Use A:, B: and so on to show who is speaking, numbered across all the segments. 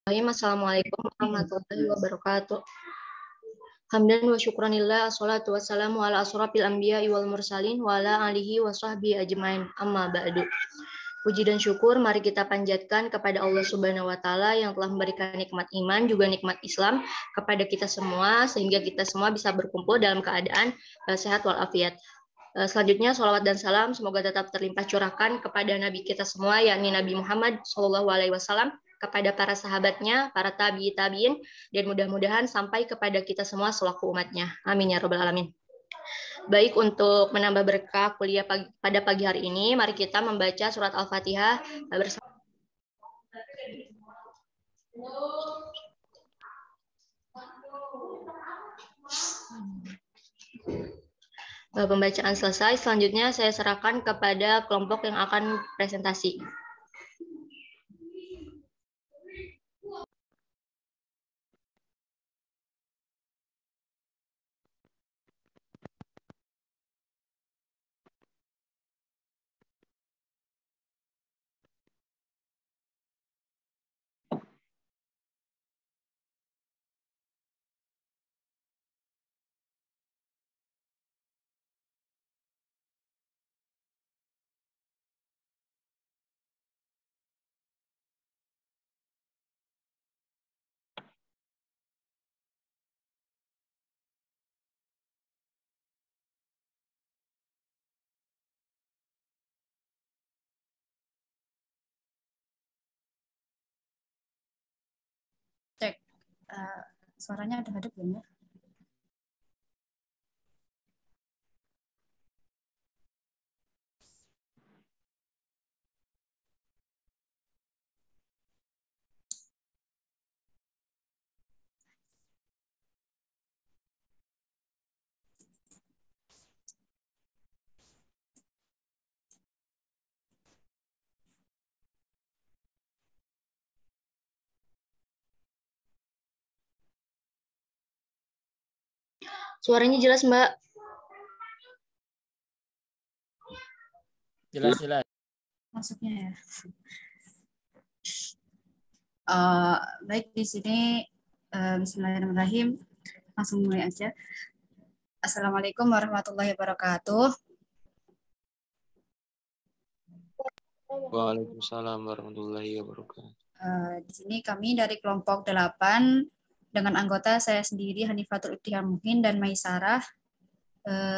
A: Assalamualaikum warahmatullahi wabarakatuh. Hamdan wa syukranillah, assalatu wassalamu ala asrafil anbiya'i wal mursalin wa ala alihi wa sahbihi ajmain, amma ba'du. Puji dan syukur mari kita panjatkan kepada Allah Subhanahu wa taala yang telah memberikan nikmat iman juga nikmat Islam kepada kita semua sehingga kita semua bisa berkumpul dalam keadaan sehat walafiat. Selanjutnya sholawat dan salam semoga tetap terlimpah curahkan kepada Nabi kita semua yakni Nabi Muhammad SAW, kepada para sahabatnya, para tabi'in, dan mudah-mudahan sampai kepada kita semua selaku umatnya. Amin ya rabbal alamin. Baik, untuk menambah berkah kuliah pada pagi hari ini, mari kita membaca surat Al-Fatihah bersama. Pembacaan selesai, selanjutnya saya serahkan kepada kelompok yang akan presentasi.
B: Cek, suaranya ada belum ya?
A: Suaranya jelas, Mbak?
C: Jelas.
B: Masuknya ya. Baik, di sini bismillahirrahmanirrahim. Langsung mulai aja. Assalamualaikum warahmatullahi wabarakatuh.
D: Waalaikumsalam warahmatullahi wabarakatuh.
B: Di sini kami dari kelompok 8 dengan anggota saya sendiri Hanifatul Ibtihal Muhin dan Maisarah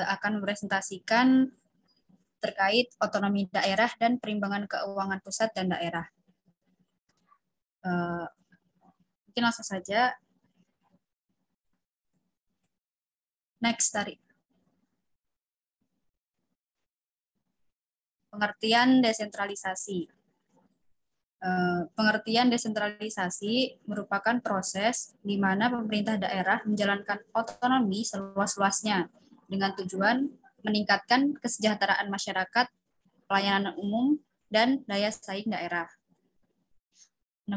B: akan mempresentasikan terkait otonomi daerah dan perimbangan keuangan pusat dan daerah. Mungkin langsung saja. Next, Tari. Pengertian desentralisasi. Pengertian desentralisasi merupakan proses di mana pemerintah daerah menjalankan otonomi seluas-luasnya dengan tujuan meningkatkan kesejahteraan masyarakat, pelayanan umum, dan daya saing daerah. Nah,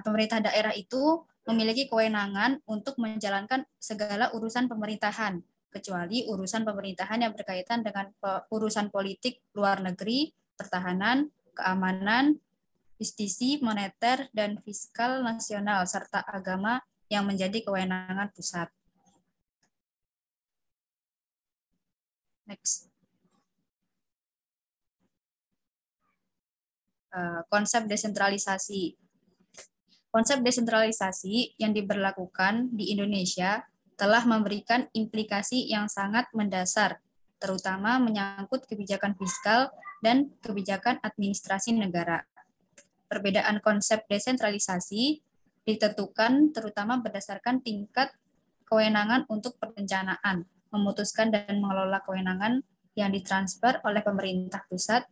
B: pemerintah daerah itu memiliki kewenangan untuk menjalankan segala urusan pemerintahan, kecuali urusan pemerintahan yang berkaitan dengan urusan politik luar negeri, pertahanan, keamanan, justisi, moneter, dan fiskal nasional, serta agama yang menjadi kewenangan pusat. Next. Konsep desentralisasi. Konsep desentralisasi yang diberlakukan di Indonesia telah memberikan implikasi yang sangat mendasar, terutama menyangkut kebijakan fiskal dan kebijakan administrasi negara. Perbedaan konsep desentralisasi ditentukan terutama berdasarkan tingkat kewenangan untuk perencanaan, memutuskan dan mengelola kewenangan yang ditransfer oleh pemerintah pusat,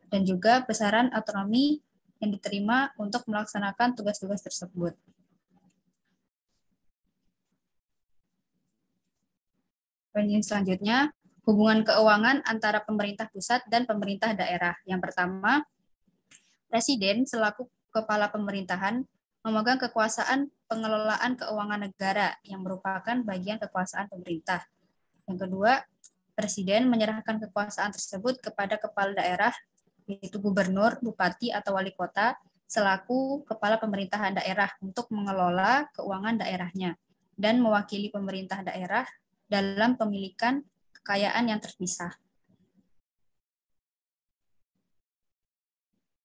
B: dan juga besaran otonomi yang diterima untuk melaksanakan tugas-tugas tersebut. Poin selanjutnya, hubungan keuangan antara pemerintah pusat dan pemerintah daerah. Yang pertama, Presiden selaku kepala pemerintahan memegang kekuasaan pengelolaan keuangan negara yang merupakan bagian kekuasaan pemerintah. Yang kedua, Presiden menyerahkan kekuasaan tersebut kepada kepala daerah, yaitu gubernur, bupati, atau wali kota, selaku kepala pemerintahan daerah untuk mengelola keuangan daerahnya dan mewakili pemerintah daerah dalam pemilikan kekayaan yang terpisah.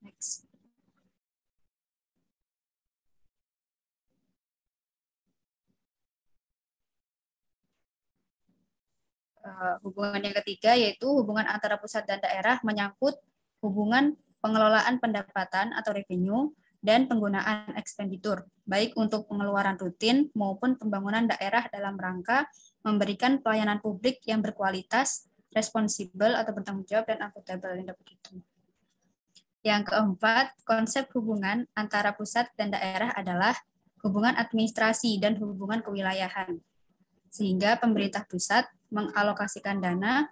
B: Next. Hubungan yang ketiga yaitu hubungan antara pusat dan daerah menyangkut hubungan pengelolaan pendapatan atau revenue dan penggunaan ekspenditur, baik untuk pengeluaran rutin maupun pembangunan daerah dalam rangka memberikan pelayanan publik yang berkualitas, responsibel atau bertanggung jawab, dan akuntabel. Yang keempat, konsep hubungan antara pusat dan daerah adalah hubungan administrasi dan hubungan kewilayahan, sehingga pemerintah pusat mengalokasikan dana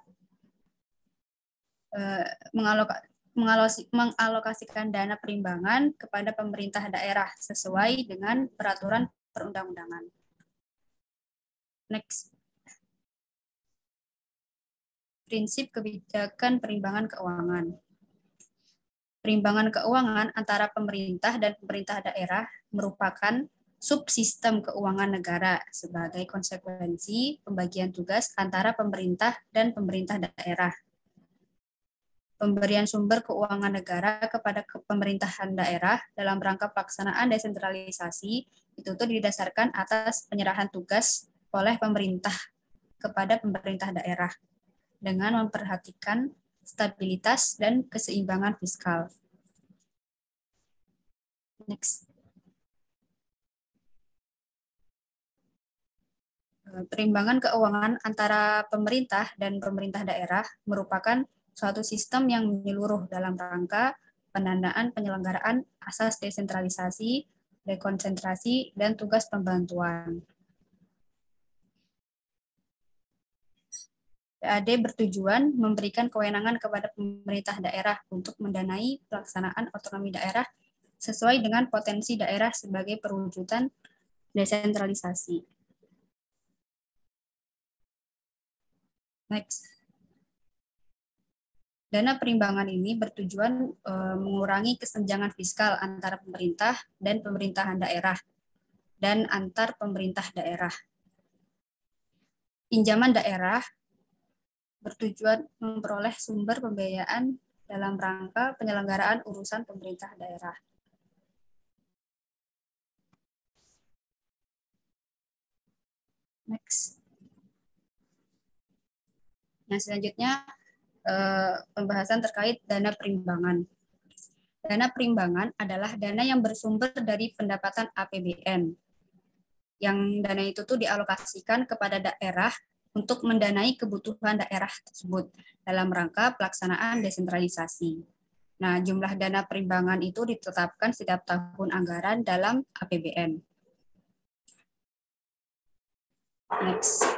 B: mengalokasikan dana perimbangan kepada pemerintah daerah sesuai dengan peraturan perundang-undangan. Next. Prinsip kebijakan perimbangan keuangan. Perimbangan keuangan antara pemerintah dan pemerintah daerah merupakan subsistem keuangan negara sebagai konsekuensi pembagian tugas antara pemerintah dan pemerintah daerah. Pemberian sumber keuangan negara kepada pemerintahan daerah dalam rangka pelaksanaan desentralisasi itu didasarkan atas penyerahan tugas oleh pemerintah kepada pemerintah daerah dengan memperhatikan stabilitas dan keseimbangan fiskal. Next. Perimbangan keuangan antara pemerintah dan pemerintah daerah merupakan suatu sistem yang menyeluruh dalam rangka pendanaan penyelenggaraan asas desentralisasi, dekonsentrasi, dan tugas pembantuan. PAD bertujuan memberikan kewenangan kepada pemerintah daerah untuk mendanai pelaksanaan otonomi daerah sesuai dengan potensi daerah sebagai perwujudan desentralisasi. Next. Dana perimbangan ini bertujuan mengurangi kesenjangan fiskal antara pemerintah dan pemerintahan daerah dan antar pemerintah daerah. Pinjaman daerah bertujuan memperoleh sumber pembiayaan dalam rangka penyelenggaraan urusan pemerintah daerah. Next. Yang selanjutnya pembahasan terkait dana perimbangan. Dana perimbangan adalah dana yang bersumber dari pendapatan APBN. Yang dana itu dialokasikan kepada daerah untuk mendanai kebutuhan daerah tersebut dalam rangka pelaksanaan desentralisasi. Nah, jumlah dana perimbangan itu ditetapkan setiap tahun anggaran dalam APBN. Next.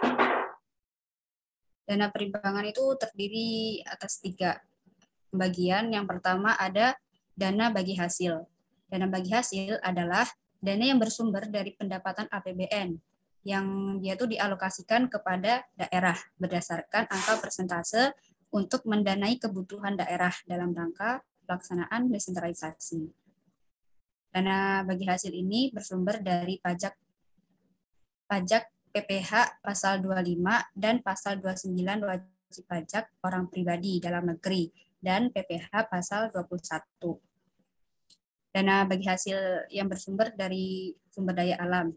B: Dana perimbangan itu terdiri atas 3 bagian. Yang pertama ada dana bagi hasil. Dana bagi hasil adalah dana yang bersumber dari pendapatan APBN yang dia dialokasikan kepada daerah berdasarkan angka persentase untuk mendanai kebutuhan daerah dalam rangka pelaksanaan desentralisasi. Dana bagi hasil ini bersumber dari pajak PPh pasal 25 dan pasal 29 wajib pajak orang pribadi dalam negeri dan PPh pasal 21. Dana bagi hasil yang bersumber dari sumber daya alam,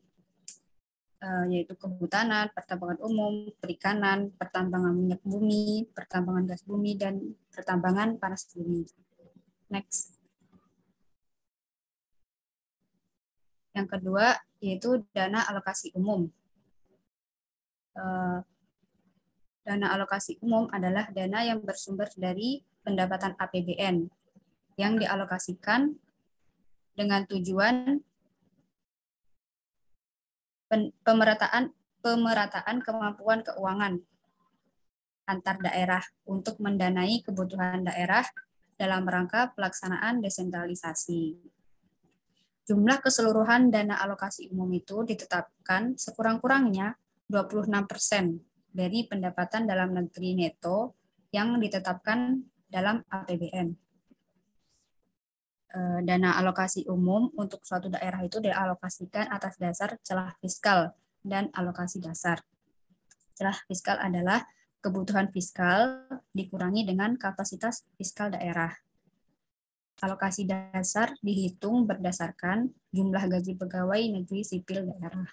B: yaitu kehutanan, pertambangan umum, perikanan, pertambangan minyak bumi, pertambangan gas bumi, dan pertambangan panas bumi. Next. Yang kedua yaitu dana alokasi umum. Dana alokasi umum adalah dana yang bersumber dari pendapatan APBN yang dialokasikan dengan tujuan pemerataan kemampuan keuangan antar daerah untuk mendanai kebutuhan daerah dalam rangka pelaksanaan desentralisasi. Jumlah keseluruhan dana alokasi umum itu ditetapkan sekurang-kurangnya 26% dari pendapatan dalam negeri neto yang ditetapkan dalam APBN. dana alokasi umum untuk suatu daerah itu dialokasikan atas dasar celah fiskal dan alokasi dasar. Celah fiskal adalah kebutuhan fiskal dikurangi dengan kapasitas fiskal daerah. Alokasi dasar dihitung berdasarkan jumlah gaji pegawai negeri sipil daerah.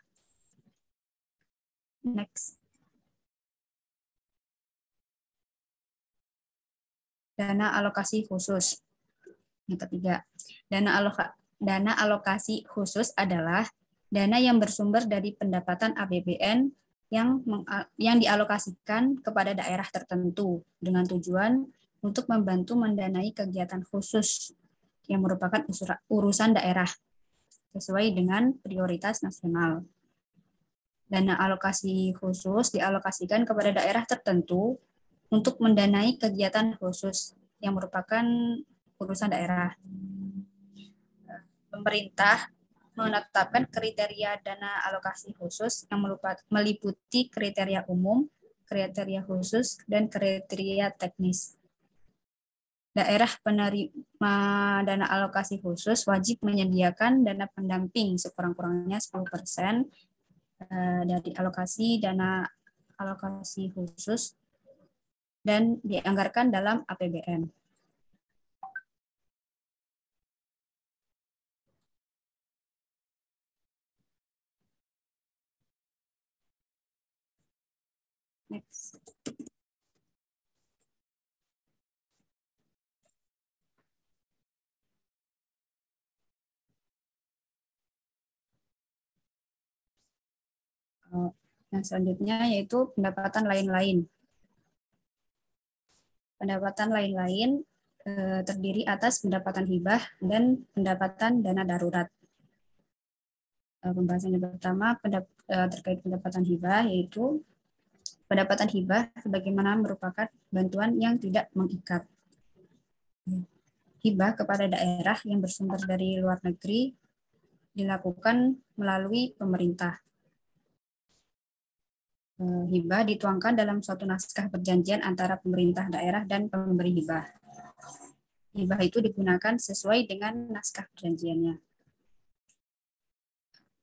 B: Next. Dana alokasi khusus. Yang ketiga, dana alokasi khusus adalah dana yang bersumber dari pendapatan APBN yang dialokasikan kepada daerah tertentu dengan tujuan untuk membantu mendanai kegiatan khusus yang merupakan urusan daerah sesuai dengan prioritas nasional. Dana alokasi khusus dialokasikan kepada daerah tertentu untuk mendanai kegiatan khusus yang merupakan urusan daerah. Pemerintah menetapkan kriteria dana alokasi khusus yang meliputi kriteria umum, kriteria khusus, dan kriteria teknis. Daerah penerima dana alokasi khusus wajib menyediakan dana pendamping sekurang-kurangnya 10% dari alokasi dana alokasi khusus dan dianggarkan dalam APBN. Next. Yang selanjutnya yaitu pendapatan lain-lain. Pendapatan lain-lain terdiri atas pendapatan hibah dan pendapatan dana darurat. Pembahasan yang pertama terkait pendapatan hibah yaitu pendapatan hibah sebagaimana merupakan bantuan yang tidak mengikat. Hibah kepada daerah yang bersumber dari luar negeri dilakukan melalui pemerintah. Hibah dituangkan dalam suatu naskah perjanjian antara pemerintah daerah dan pemberi hibah. Hibah itu digunakan sesuai dengan naskah perjanjiannya.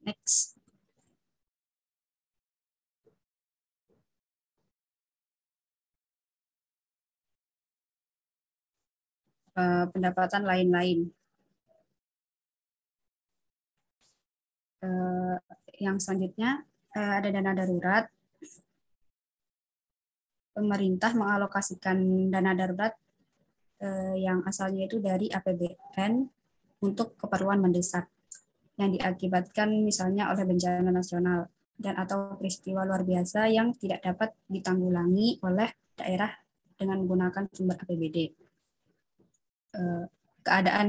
B: Next. Pendapatan lain-lain. Yang selanjutnya ada dana darurat. Pemerintah mengalokasikan dana darurat yang asalnya itu dari APBN untuk keperluan mendesak yang diakibatkan misalnya oleh bencana nasional dan atau peristiwa luar biasa yang tidak dapat ditanggulangi oleh daerah dengan menggunakan sumber APBD. Keadaan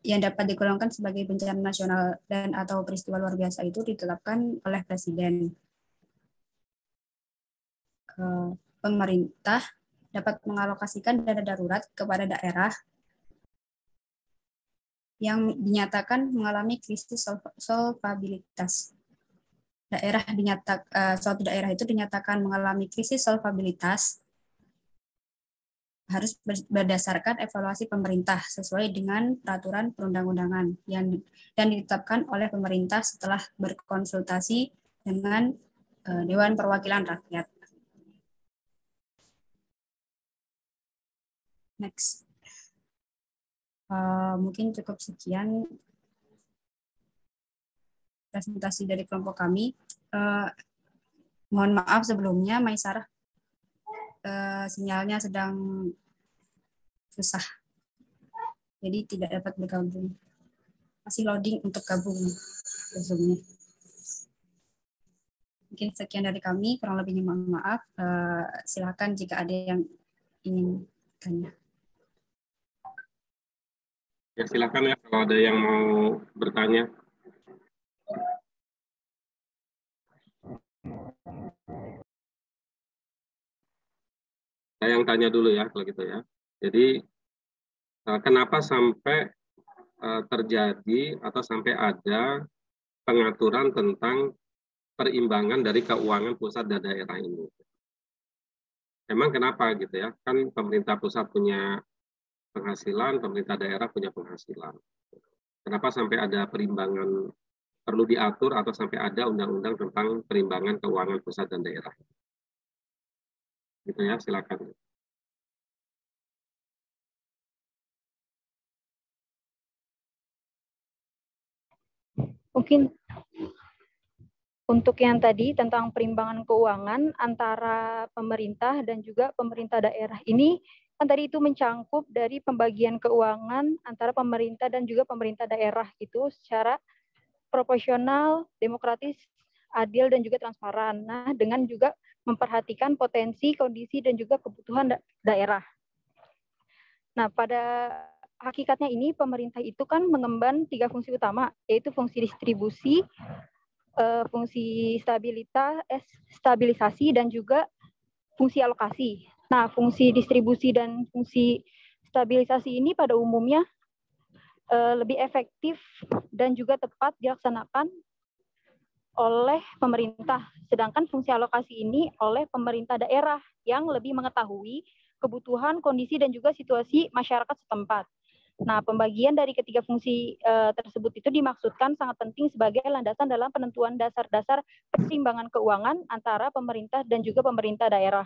B: yang dapat digolongkan sebagai bencana nasional dan atau peristiwa luar biasa itu ditetapkan oleh Presiden. Pemerintah dapat mengalokasikan dana darurat kepada daerah yang dinyatakan mengalami krisis solvabilitas. Suatu daerah itu dinyatakan mengalami krisis solvabilitas harus berdasarkan evaluasi pemerintah sesuai dengan peraturan perundang-undangan dan ditetapkan oleh pemerintah setelah berkonsultasi dengan Dewan Perwakilan Rakyat. Next. Mungkin cukup sekian presentasi dari kelompok kami. Mohon maaf sebelumnya, Maisarah sinyalnya sedang susah, jadi tidak dapat bergabung. Masih loading untuk gabung ke Zoom-nya. Mungkin sekian dari kami, kurang lebihnya mohon maaf. Silakan jika ada yang ingin tanya.
C: Ya, silakan ya kalau ada yang mau bertanya. Saya yang tanya dulu ya kalau gitu ya. Jadi kenapa sampai terjadi atau sampai ada pengaturan tentang perimbangan dari keuangan pusat dan daerah ini? Memang kenapa gitu ya? Kan pemerintah pusat punya penghasilan, pemerintah daerah punya penghasilan. Kenapa sampai ada perimbangan perlu diatur atau sampai ada undang-undang tentang perimbangan keuangan pusat dan daerah? Gitu ya, silakan.
E: Mungkin untuk yang tadi tentang perimbangan keuangan antara pemerintah dan juga pemerintah daerah ini, kan tadi itu mencangkup dari pembagian keuangan antara pemerintah dan juga pemerintah daerah itu secara proporsional, demokratis, adil, dan juga transparan. Nah, dengan juga memperhatikan potensi, kondisi, dan juga kebutuhan daerah. Nah, pada hakikatnya ini pemerintah itu kan mengemban 3 fungsi utama, yaitu fungsi distribusi, fungsi stabilisasi, dan juga fungsi alokasi. Nah, fungsi distribusi dan fungsi stabilisasi ini pada umumnya lebih efektif dan juga tepat dilaksanakan oleh pemerintah. Sedangkan fungsi alokasi ini oleh pemerintah daerah yang lebih mengetahui kebutuhan, kondisi, dan juga situasi masyarakat setempat. Nah, pembagian dari ketiga fungsi tersebut itu dimaksudkan sangat penting sebagai landasan dalam penentuan dasar-dasar pertimbangan keuangan antara pemerintah dan juga pemerintah daerah.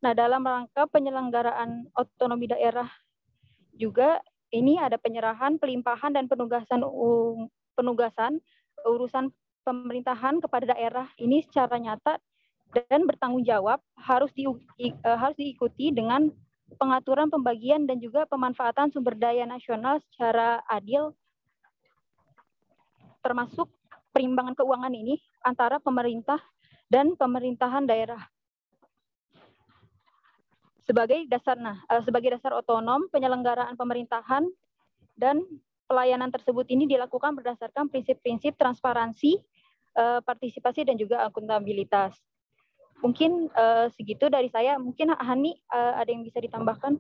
E: Nah, dalam rangka penyelenggaraan otonomi daerah juga ini ada penyerahan, pelimpahan, dan penugasan urusan pemerintahan kepada daerah ini secara nyata dan bertanggung jawab harus diikuti dengan pengaturan pembagian dan juga pemanfaatan sumber daya nasional secara adil, termasuk perimbangan keuangan ini antara pemerintah dan pemerintahan daerah. Sebagai dasar otonom penyelenggaraan pemerintahan dan pelayanan tersebut ini dilakukan berdasarkan prinsip-prinsip transparansi, partisipasi, dan juga akuntabilitas. Mungkin segitu dari saya. Mungkin Hani ada yang bisa ditambahkan?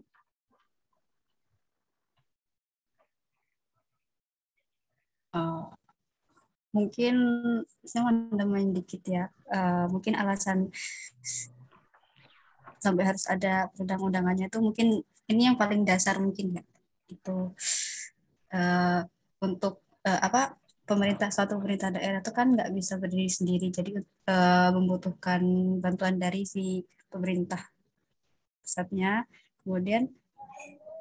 B: Mungkin saya mau nambahin dikit ya. Mungkin alasan sampai harus ada undang-undangannya itu mungkin ini yang paling dasar mungkin ya. Itu untuk suatu pemerintah daerah itu kan nggak bisa berdiri sendiri, jadi membutuhkan bantuan dari si pemerintah pusatnya. Kemudian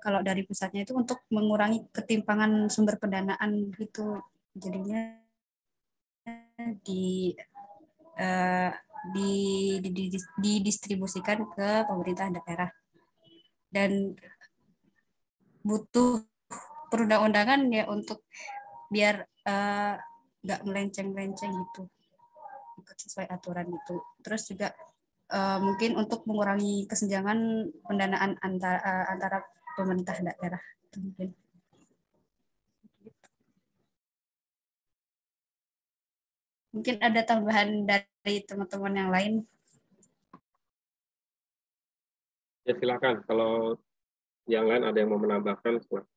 B: kalau dari pusatnya itu untuk mengurangi ketimpangan sumber pendanaan gitu, jadinya didistribusikan ke pemerintah daerah dan butuh perundang-undangan ya untuk biar nggak melenceng-melenceng gitu, ikut sesuai aturan itu. Terus juga mungkin untuk mengurangi kesenjangan pendanaan antara pemerintah daerah. Mungkin ada tambahan dari teman-teman yang lain.
C: Ya silakan, kalau yang lain ada yang mau menambahkan, silakan.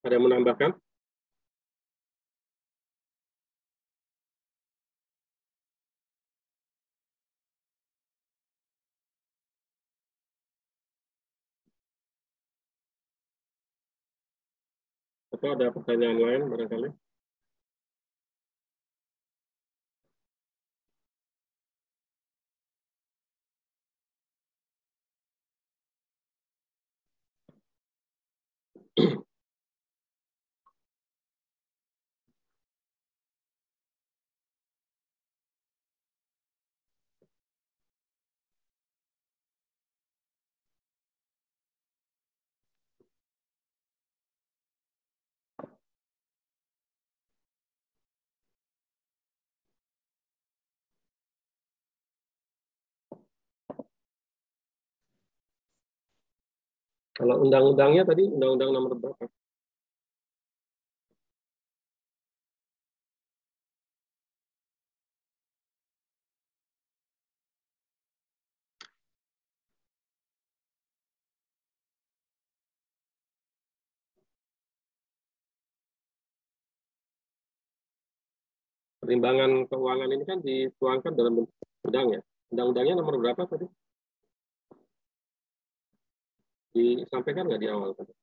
C: Ada yang menambahkan? Atau ada pertanyaan lain barangkali? Kalau undang-undangnya tadi, undang-undang nomor berapa? perimbangan keuangan ini kan dituangkan dalam undang ya. Undang-undangnya nomor berapa tadi? Disampaikan nggak di awal tadi?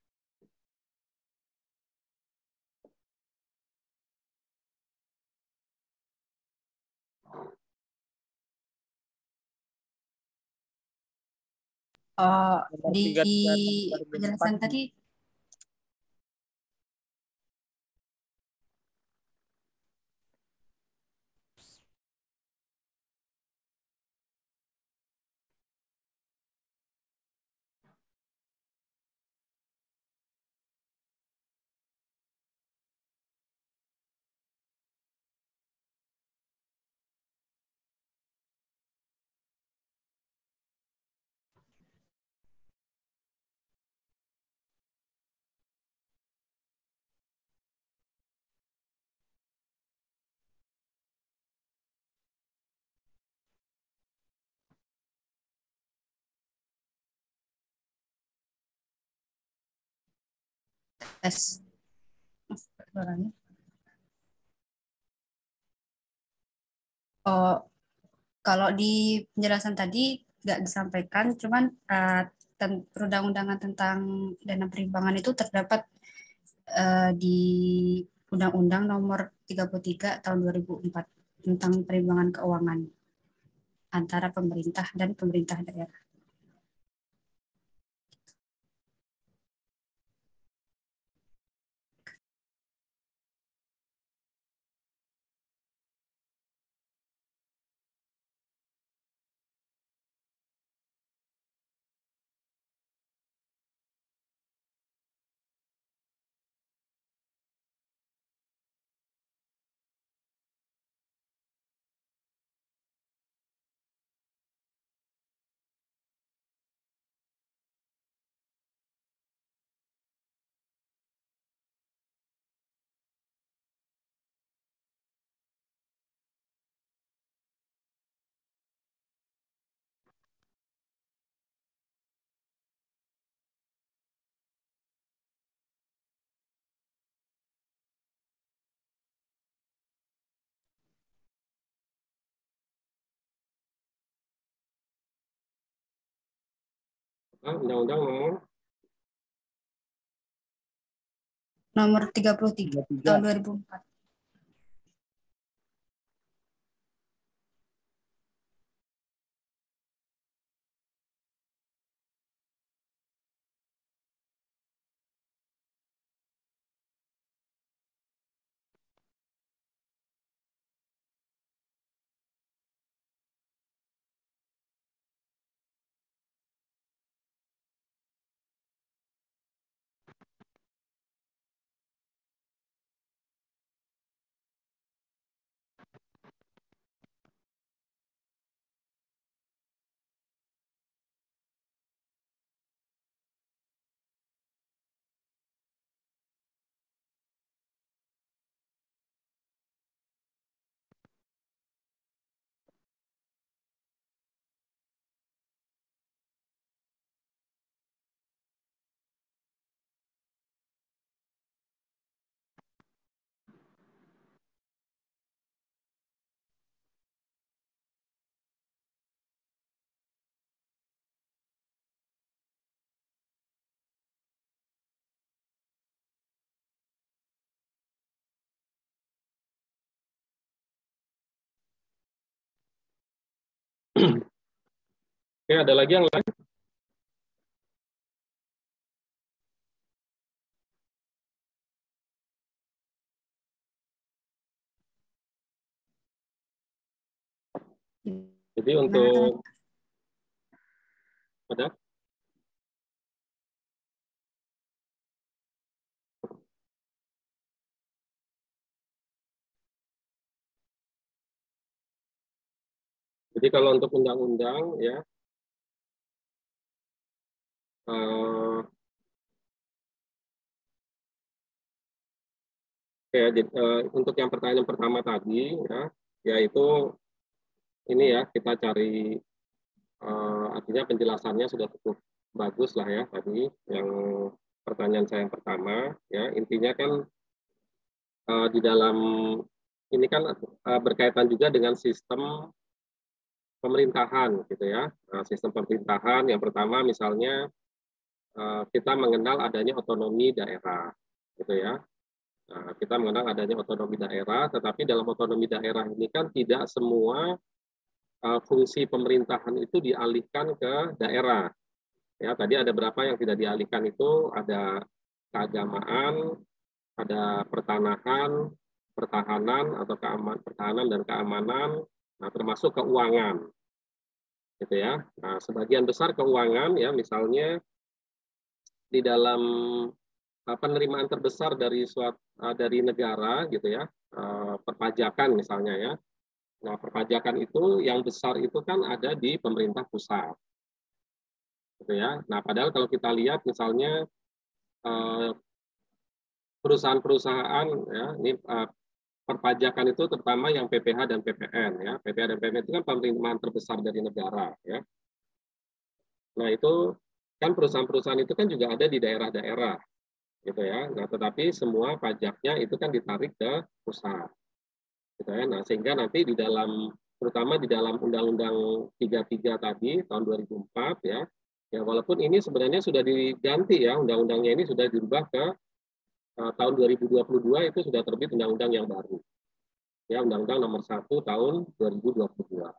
B: Di penjelasan tadi tes. Kalau di penjelasan tadi nggak disampaikan, cuman perundang-undangan tentang dana perimbangan itu terdapat di Undang-Undang Nomor 33 Tahun 2004 tentang perimbangan keuangan antara pemerintah dan pemerintah daerah.
C: Undang-undang
B: Nomor 33 Tahun 2004.
C: Oke, ada lagi yang lain? Jadi untuk ada? Jadi kalau untuk undang-undang ya, untuk yang pertanyaan pertama tadi ya, yaitu ini ya kita cari artinya penjelasannya sudah cukup bagus lah ya tadi yang pertanyaan saya yang pertama ya, intinya kan di dalam ini kan berkaitan juga dengan sistem pemerintahan gitu ya. Nah, sistem pemerintahan yang pertama misalnya kita mengenal adanya otonomi daerah gitu ya. Nah, kita mengenal adanya otonomi daerah, tetapi dalam otonomi daerah ini kan tidak semua fungsi pemerintahan itu dialihkan ke daerah. Ya, tadi ada berapa yang tidak dialihkan itu, ada keagamaan, ada pertahanan atau pertahanan dan keamanan, nah, termasuk keuangan, gitu ya. Nah, sebagian besar keuangan ya, misalnya di dalam penerimaan terbesar dari negara, gitu ya, perpajakan misalnya ya. Nah, perpajakan itu yang besar itu kan ada di pemerintah pusat, gitu ya. Nah, padahal kalau kita lihat misalnya perusahaan-perusahaan ya, ini perpajakan itu terutama yang PPH dan PPN ya. PPH dan PPN itu kan penerimaan terbesar dari negara ya. Nah, itu kan perusahaan-perusahaan itu kan juga ada di daerah-daerah gitu ya. Nah, tetapi semua pajaknya itu kan ditarik ke pusat. Gitu ya. Nah, sehingga nanti di dalam terutama di dalam Undang-Undang 33 tadi tahun 2004 ya. Ya walaupun ini sebenarnya sudah diganti ya, undang-undangnya ini sudah dirubah ke tahun 2022 itu sudah terbit undang-undang yang baru. Ya, Undang-Undang Nomor 1 tahun 2022.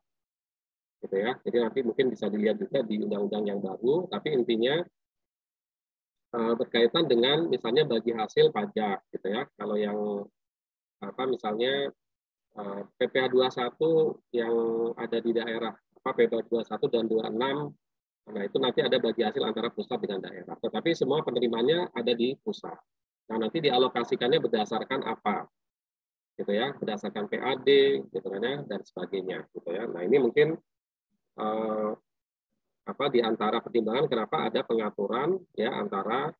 C: Gitu ya. Jadi nanti mungkin bisa dilihat juga di undang-undang yang baru, tapi intinya berkaitan dengan misalnya bagi hasil pajak gitu ya. Kalau yang misalnya PPh 21 yang ada di daerah PPh 21 dan 26, nah itu nanti ada bagi hasil antara pusat dengan daerah. Tetapi semua penerimaannya ada di pusat. Nah, nanti dialokasikannya berdasarkan apa? Gitu ya, berdasarkan PAD gitu kan ya, dan sebagainya gitu ya. Nah, ini mungkin di antara pertimbangan kenapa ada pengaturan ya antara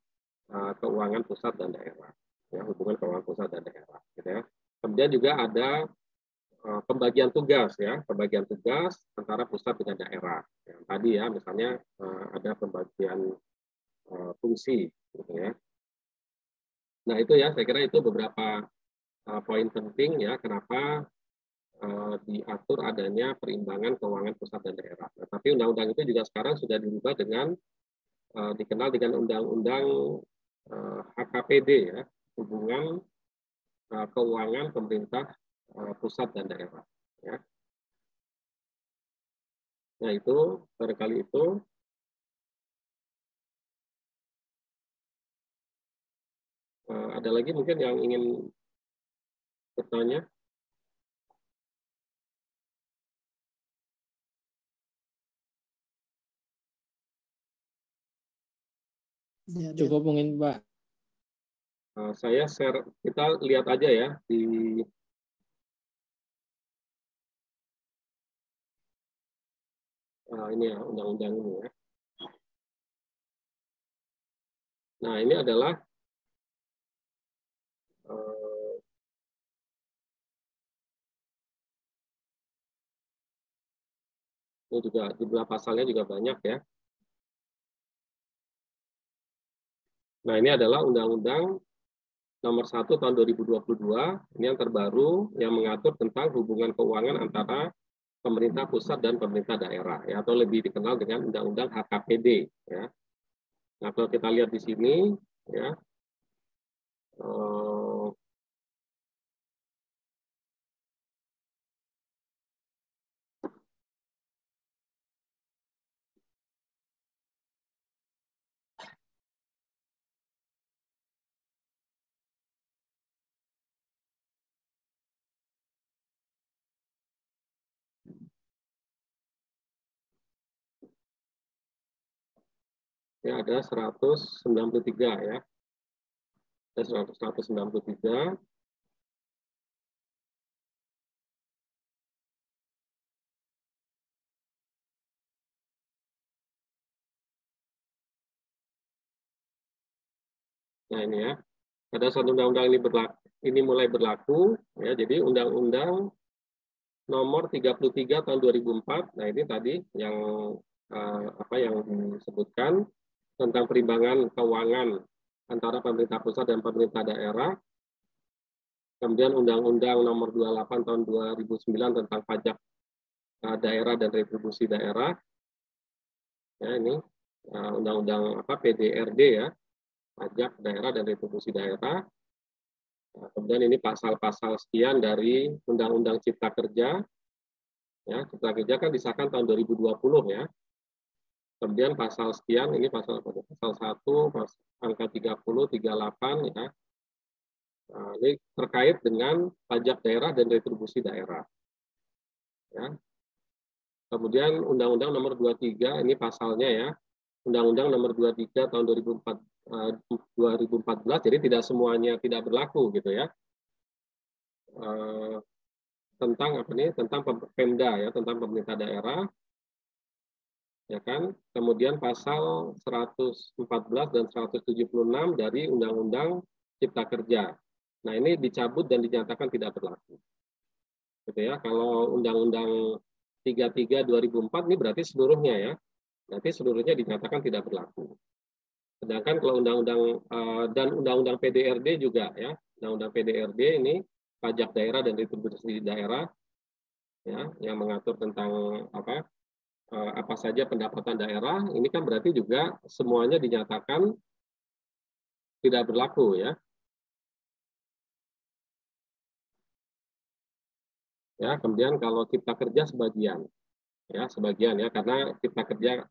C: keuangan pusat dan daerah. Ya, hubungan keuangan pusat dan daerah gitu ya. Kemudian juga ada pembagian tugas ya, pembagian tugas antara pusat dengan daerah. Yang tadi ya, misalnya ada pembagian fungsi gitu ya. Nah, itu ya saya kira itu beberapa poin penting ya kenapa diatur adanya perimbangan keuangan pusat dan daerah. Nah, tapi undang-undang itu juga sekarang sudah dirubah dengan dikenal dengan undang-undang HKPD ya, hubungan keuangan pemerintah pusat dan daerah. Ya. Nah itu barangkali itu. Ada lagi mungkin yang ingin bertanya?
F: Cukup mungkin Pak.
C: Saya share, kita lihat aja ya di ini ya undang-undang ini ya. Nah ini adalah ini juga jumlah pasalnya juga banyak ya. Nah ini adalah Undang-Undang Nomor 1 tahun 2022, ini yang terbaru yang mengatur tentang hubungan keuangan antara pemerintah pusat dan pemerintah daerah ya, atau lebih dikenal dengan Undang-Undang HKPD ya. Nah, kalau kita lihat di sini ya ada 193 ya. Ada 193. Nah ini ya, pada saat undang-undang ini mulai berlaku, ya, jadi Undang-Undang Nomor 33 tahun 2004. Nah ini tadi yang yang disebutkan tentang perimbangan keuangan antara pemerintah pusat dan pemerintah daerah. kemudian Undang-Undang Nomor 28 Tahun 2009 tentang pajak daerah dan retribusi daerah. Ya, ini Undang-Undang PDRD ya, pajak daerah dan retribusi daerah. Kemudian ini pasal-pasal sekian dari Undang-Undang Cipta Kerja. Ya, Cipta Kerja kan disahkan tahun 2020 ya. Kemudian pasal sekian, ini pasal 1, angka 30, 38 ya. Nah, ini terkait dengan pajak daerah dan retribusi daerah. Ya. Kemudian Undang-Undang Nomor 23, ini pasalnya ya. Undang-Undang Nomor 23 tahun 2014, jadi tidak semuanya tidak berlaku gitu ya. Tentang tentang Pemda ya, tentang pemerintah daerah. Ya kan? Kemudian pasal 114 dan 176 dari Undang-Undang Cipta Kerja. Nah, ini dicabut dan dinyatakan tidak berlaku. Gitu ya. Kalau Undang-Undang 33 2004 ini berarti seluruhnya ya. Nanti seluruhnya dinyatakan tidak berlaku. Sedangkan kalau Undang-Undang dan Undang-Undang PDRD juga ya. Undang-Undang PDRD ini pajak daerah dan retribusi daerah ya, yang mengatur tentang apa saja pendapatan daerah, ini kan berarti juga semuanya dinyatakan tidak berlaku ya. Ya, kemudian kalau Cipta Kerja sebagian ya, karena Cipta Kerja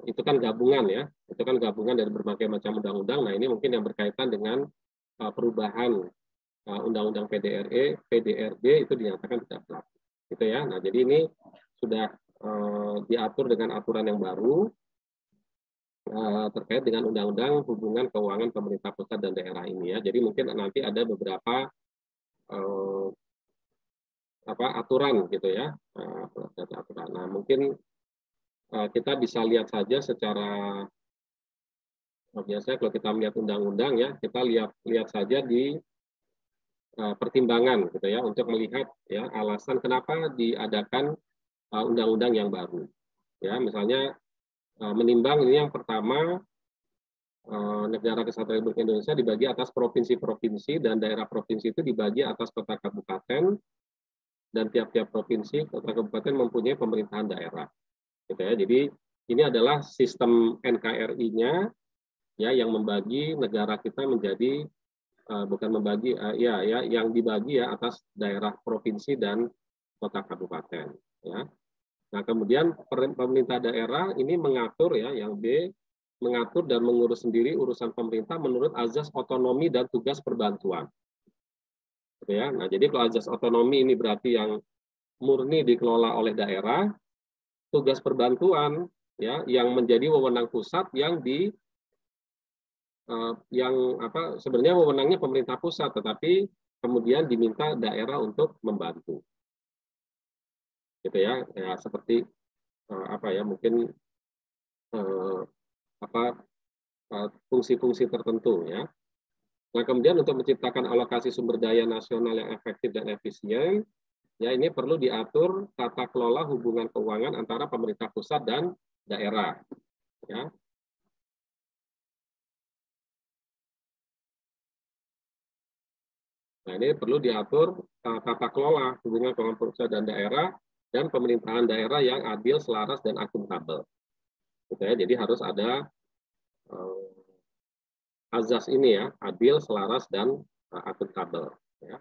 C: itu kan gabungan ya, itu kan gabungan dari berbagai macam undang-undang. Nah, ini mungkin yang berkaitan dengan perubahan Undang-Undang PDRD itu dinyatakan tidak berlaku. Gitu ya. Nah, jadi ini sudah diatur dengan aturan yang baru terkait dengan Undang-Undang Hubungan Keuangan Pemerintah Pusat dan Daerah ini ya. Jadi mungkin nanti ada beberapa aturan gitu ya, aturan. Nah, mungkin kita bisa lihat saja secara biasanya kalau kita melihat undang-undang ya, kita lihat saja di pertimbangan gitu ya, untuk melihat ya alasan kenapa diadakan undang-undang yang baru. Ya, misalnya menimbang ini yang pertama, Negara Kesatuan Republik Indonesia dibagi atas provinsi-provinsi dan daerah provinsi itu dibagi atas kota kabupaten, dan tiap-tiap provinsi kota kabupaten mempunyai pemerintahan daerah. Gitu ya. Jadi ini adalah sistem NKRI-nya ya, yang membagi negara kita menjadi bukan membagi yang dibagi ya atas daerah provinsi dan kota kabupaten ya. Nah, kemudian pemerintah daerah ini mengatur ya, yang B, mengatur dan mengurus sendiri urusan pemerintah menurut azas otonomi dan tugas perbantuan. Gitu ya. Nah, jadi kalau azas otonomi ini berarti yang murni dikelola oleh daerah, tugas perbantuan ya yang menjadi wewenang pusat yang sebenarnya wewenangnya pemerintah pusat, tetapi kemudian diminta daerah untuk membantu. Gitu ya, seperti mungkin fungsi-fungsi tertentu ya. Nah, kemudian untuk menciptakan alokasi sumber daya nasional yang efektif dan efisien, ya ini perlu diatur tata kelola hubungan keuangan antara pemerintah pusat dan daerah. Ya. Nah, ini perlu diatur tata kelola hubungan keuangan pusat dan daerah dan pemerintahan daerah yang adil, selaras, dan akuntabel. Gitu ya, jadi harus ada azas ini ya, adil, selaras, dan akuntabel. Ya.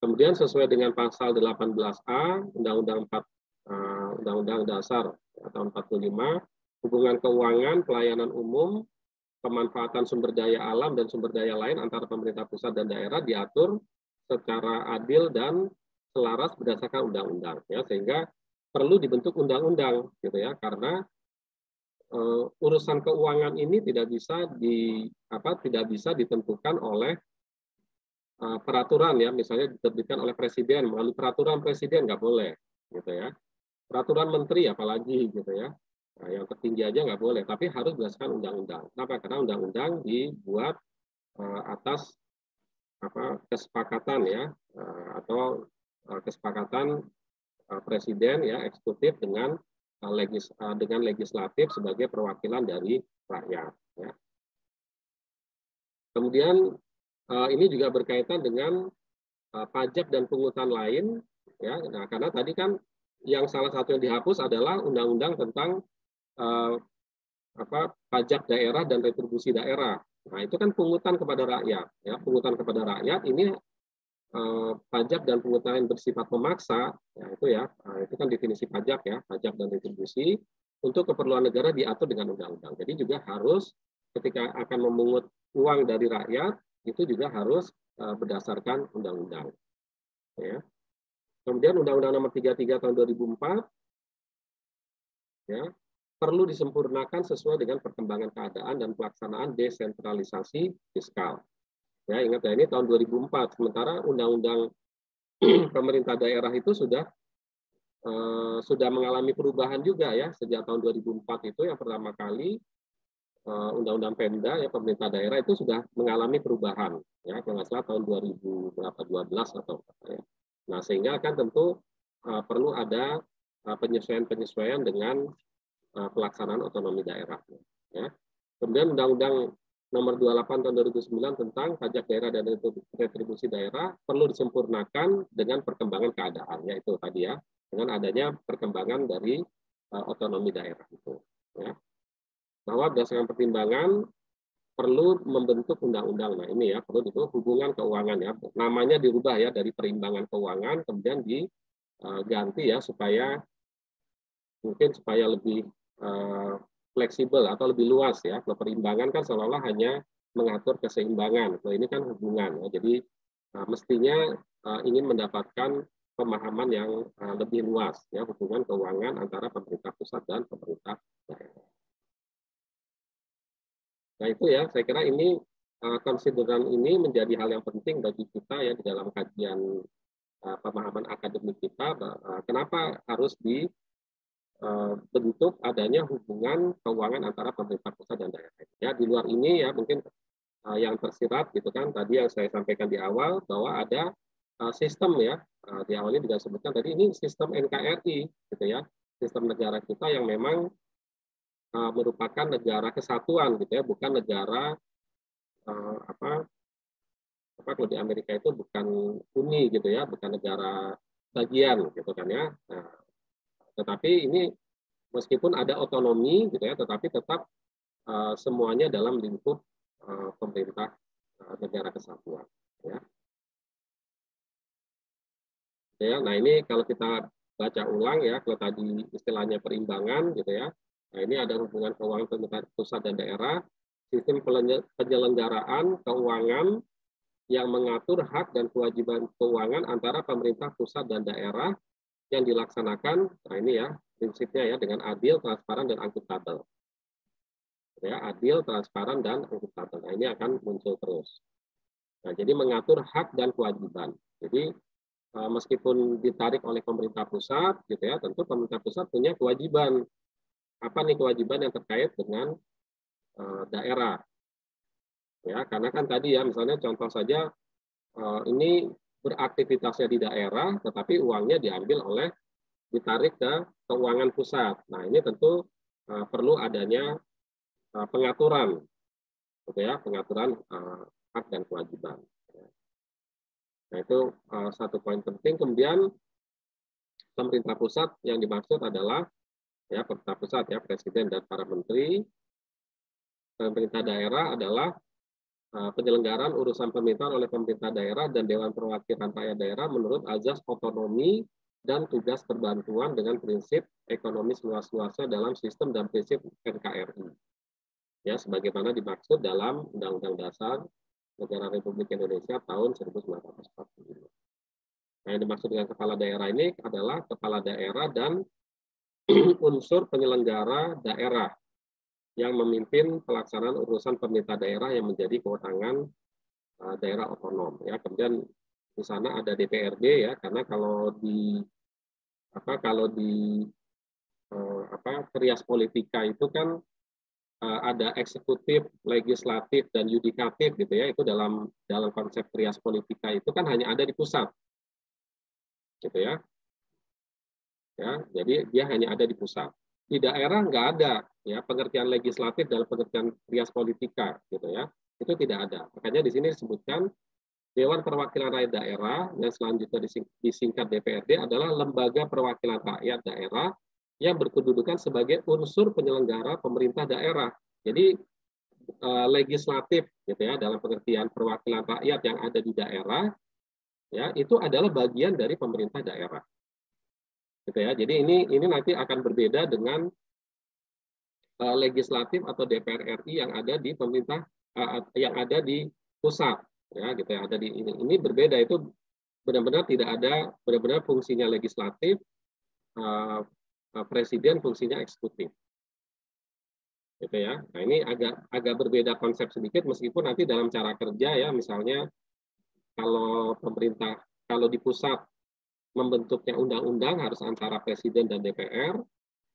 C: Kemudian sesuai dengan pasal 18A Undang-Undang Dasar tahun 45, hubungan keuangan, pelayanan umum, pemanfaatan sumber daya alam dan sumber daya lain antara pemerintah pusat dan daerah diatur secara adil dan selaras berdasarkan undang-undang ya, sehingga perlu dibentuk undang-undang gitu ya, karena urusan keuangan ini tidak bisa ditentukan oleh peraturan ya, misalnya diterbitkan oleh presiden melalui peraturan presiden, nggak boleh gitu ya, peraturan menteri apalagi gitu ya. Nah, yang tertinggi aja nggak boleh, tapi harus berdasarkan undang-undang. Kenapa? Karena undang-undang dibuat atas kesepakatan ya, atau kesepakatan presiden ya, eksekutif dengan legislatif sebagai perwakilan dari rakyat. Ya. Kemudian ini juga berkaitan dengan pajak dan pungutan lain, ya. Nah, karena tadi kan yang salah satu yang dihapus adalah undang-undang tentang pajak daerah dan retribusi daerah. Nah, itu kan pungutan kepada rakyat, ya. Pungutan kepada rakyat ini pajak dan pungutan yang bersifat memaksa, ya itu ya, itu kan definisi pajak ya, pajak dan retribusi untuk keperluan negara diatur dengan undang-undang. Jadi juga harus ketika akan memungut uang dari rakyat itu juga harus berdasarkan undang-undang. Ya. Kemudian Undang-Undang Nomor 33 Tahun 2004 ya, perlu disempurnakan sesuai dengan perkembangan keadaan dan pelaksanaan desentralisasi fiskal. Ya, ingat ya, ini tahun 2004. Sementara Undang-Undang pemerintah daerah itu sudah mengalami perubahan juga ya sejak tahun 2004 itu yang pertama kali Undang-Undang Pemda ya pemerintah daerah itu sudah mengalami perubahan ya kalau nggak salah tahun 2012 atau ya. Nah sehingga kan tentu perlu ada penyesuaian dengan pelaksanaan otonomi daerah ya. Kemudian Undang-Undang Nomor 28 Tahun 2009 tentang pajak daerah dan retribusi daerah perlu disempurnakan dengan perkembangan keadaan yaitu tadi ya dengan adanya perkembangan dari otonomi daerah itu ya. Bahwa berdasarkan pertimbangan perlu membentuk undang-undang. Nah ini ya perlu itu hubungan keuangan ya. Namanya dirubah ya dari perimbangan keuangan kemudian diganti ya supaya lebih fleksibel atau lebih luas ya. Kalau perimbangan kan seolah-olah hanya mengatur keseimbangan. Kalau ini kan hubungan. Ya. Jadi mestinya ingin mendapatkan pemahaman yang lebih luas ya hubungan keuangan antara pemerintah pusat dan pemerintah daerah. Nah itu ya, saya kira ini konsideran ini menjadi hal yang penting bagi kita ya di dalam kajian pemahaman akademik kita. Kenapa harus dibentuk adanya hubungan keuangan antara pemerintah pusat dan daerah. Ya di luar ini ya mungkin yang tersirat gitu kan tadi yang saya sampaikan di awal bahwa ada sistem ya di awal ini juga disebutkan tadi ini sistem NKRI gitu ya sistem negara kita yang memang merupakan negara kesatuan gitu ya bukan negara kalau di Amerika itu bukan uni gitu ya bukan negara bagian gitu kan ya tetapi ini meskipun ada otonomi gitu ya tetapi tetap semuanya dalam lingkup pemerintah negara kesatuan ya. Ya nah ini kalau kita baca ulang ya kalau tadi istilahnya perimbangan gitu ya. Nah, ini ada hubungan keuangan pemerintah pusat dan daerah, sistem penyelenggaraan keuangan yang mengatur hak dan kewajiban keuangan antara pemerintah pusat dan daerah yang dilaksanakan, nah ini ya prinsipnya ya dengan adil, transparan dan akuntabel. Ya, adil, transparan dan akuntabel. Nah, ini akan muncul terus. Nah, jadi mengatur hak dan kewajiban. Jadi meskipun ditarik oleh pemerintah pusat, gitu ya, tentu pemerintah pusat punya kewajiban. Apa nih kewajiban yang terkait dengan daerah? Ya, karena kan tadi ya, misalnya contoh saja ini beraktivitasnya di daerah, tetapi uangnya ditarik ke keuangan pusat. Nah, ini tentu perlu adanya pengaturan, gitu ya, pengaturan hak dan kewajiban. Nah, itu satu poin penting. Kemudian pemerintah pusat yang dimaksud adalah ya pemerintah pusat ya presiden dan para menteri. Pemerintah daerah adalah penyelenggaraan urusan pemerintahan oleh pemerintah daerah dan Dewan Perwakilan Rakyat Daerah menurut azas otonomi dan tugas perbantuan dengan prinsip ekonomi luas-luasnya dalam sistem dan prinsip NKRI. Ya, sebagaimana dimaksud dalam Undang-Undang Dasar Negara Republik Indonesia tahun 1945. Nah, yang dimaksud dengan kepala daerah ini adalah kepala daerah dan unsur penyelenggara daerah yang memimpin pelaksanaan urusan pemerintah daerah yang menjadi kewenangan daerah otonom. Ya, kemudian di sana ada DPRD ya, karena kalau di trias politika itu kan ada eksekutif, legislatif dan yudikatif gitu ya. Itu dalam konsep trias politika itu kan hanya ada di pusat. Gitu ya. Ya, jadi dia hanya ada di pusat. Di daerah nggak ada ya pengertian legislatif dalam pengertian trias politika gitu ya. Itu tidak ada. Makanya di sini disebutkan Dewan Perwakilan Rakyat Daerah yang selanjutnya disingkat DPRD adalah lembaga perwakilan rakyat daerah yang berkedudukan sebagai unsur penyelenggara pemerintah daerah. Jadi legislatif gitu ya, dalam pengertian perwakilan rakyat yang ada di daerah ya, itu adalah bagian dari pemerintah daerah. Gitu ya. Jadi ini nanti akan berbeda dengan legislatif atau DPR RI yang ada di pemerintah yang ada di pusat ya, gitu ya, ada di ini berbeda. Itu benar-benar tidak ada, benar-benar fungsinya legislatif, presiden fungsinya eksekutif, gitu ya. Nah ini agak berbeda konsep sedikit, meskipun nanti dalam cara kerja ya, misalnya kalau pemerintah, kalau di pusat membentuknya undang-undang harus antara presiden dan DPR,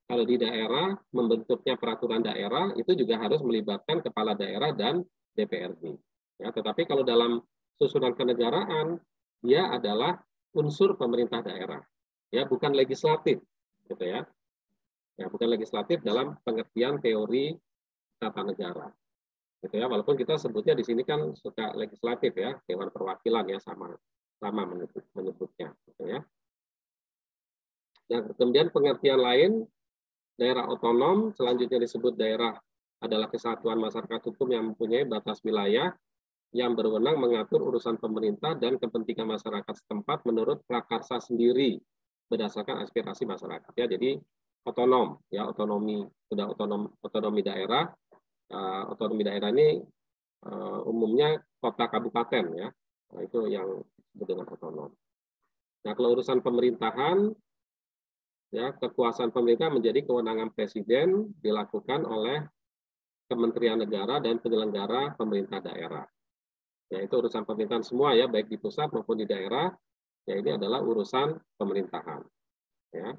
C: kalau di daerah membentuknya peraturan daerah itu juga harus melibatkan kepala daerah dan DPRD. Ya, tetapi kalau dalam susunan kenegaraan dia adalah unsur pemerintah daerah, ya bukan legislatif, gitu ya. Ya bukan legislatif dalam pengertian teori tata negara, gitu ya. Walaupun kita sebutnya di sini kan suka legislatif ya, Dewan Perwakilan ya, sama menyebutnya, gitu ya. Nah, kemudian pengertian lain, daerah otonom selanjutnya disebut daerah adalah kesatuan masyarakat hukum yang mempunyai batas wilayah yang berwenang mengatur urusan pemerintah dan kepentingan masyarakat setempat menurut prakarsa sendiri berdasarkan aspirasi masyarakat ya. Jadi otonom ya, otonomi sudah otonomi daerah. Otonomi daerah ini umumnya kota kabupaten ya. Nah, itu yang disebut dengan otonom. Nah, kalau urusan pemerintahan ya, kekuasaan pemerintah menjadi kewenangan presiden, dilakukan oleh Kementerian Negara dan penyelenggara pemerintah daerah. Ya, itu urusan pemerintahan semua ya, baik di pusat maupun di daerah. Ya, ini adalah urusan pemerintahan. Ya.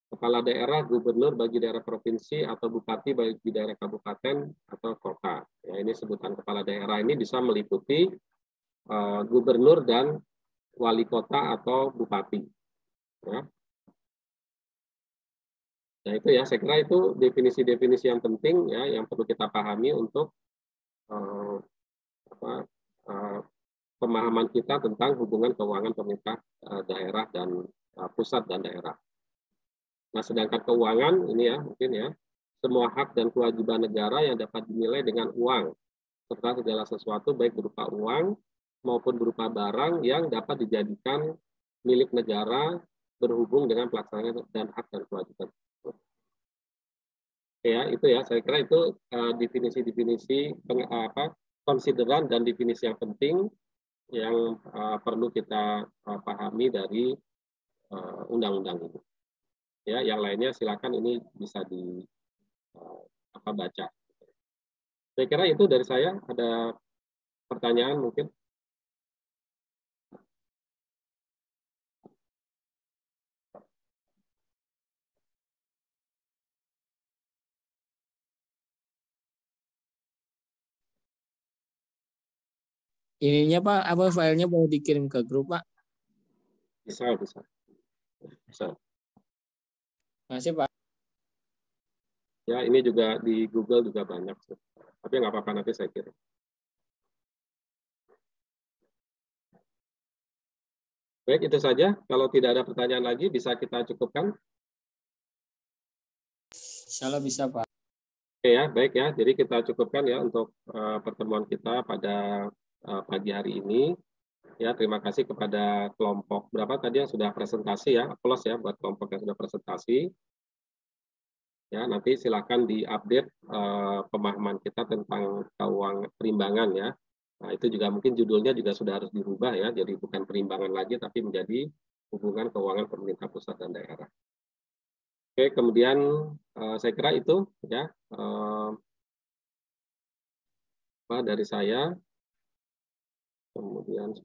C: Kepala daerah, gubernur bagi daerah provinsi atau bupati bagi daerah kabupaten atau kota. Ya, ini sebutan kepala daerah ini bisa meliputi gubernur dan wali kota atau bupati. Ya. Nah itu ya, saya kira itu definisi-definisi yang penting ya, yang perlu kita pahami untuk pemahaman kita tentang hubungan keuangan pemerintah daerah dan pusat dan daerah. Nah, sedangkan keuangan ini ya, mungkin ya, semua hak dan kewajiban negara yang dapat dinilai dengan uang, serta segala sesuatu baik berupa uang maupun berupa barang yang dapat dijadikan milik negara berhubung dengan pelaksanaan dan hak dan kewajiban. Ya, itu ya, saya kira itu definisi-definisi konsideran dan definisi yang penting yang perlu kita pahami dari undang-undang ini. Ya, yang lainnya silakan ini bisa baca. Saya kira itu dari saya. Ada pertanyaan mungkin?
F: Ininya Pak, apa filenya mau dikirim ke grup Pak?
C: Bisa.
F: Masih Pak.
C: Ya, ini juga di Google juga banyak. Tapi nggak apa-apa, nanti saya kirim. Baik, itu saja. Kalau tidak ada pertanyaan lagi, bisa kita cukupkan.
F: Insyaallah bisa Pak.
C: Oke ya, baik ya. Jadi kita cukupkan ya untuk pertemuan kita pada pagi hari ini. Ya, terima kasih kepada kelompok berapa tadi yang sudah presentasi ya. Aplaus ya buat kelompok yang sudah presentasi. Ya, nanti silakan diupdate pemahaman kita tentang keuangan perimbangan ya. Nah, itu juga mungkin judulnya juga sudah harus dirubah ya. Jadi bukan perimbangan lagi, tapi menjadi hubungan keuangan pemerintah pusat dan daerah. Oke, kemudian saya kira itu ya dari saya. Kemudian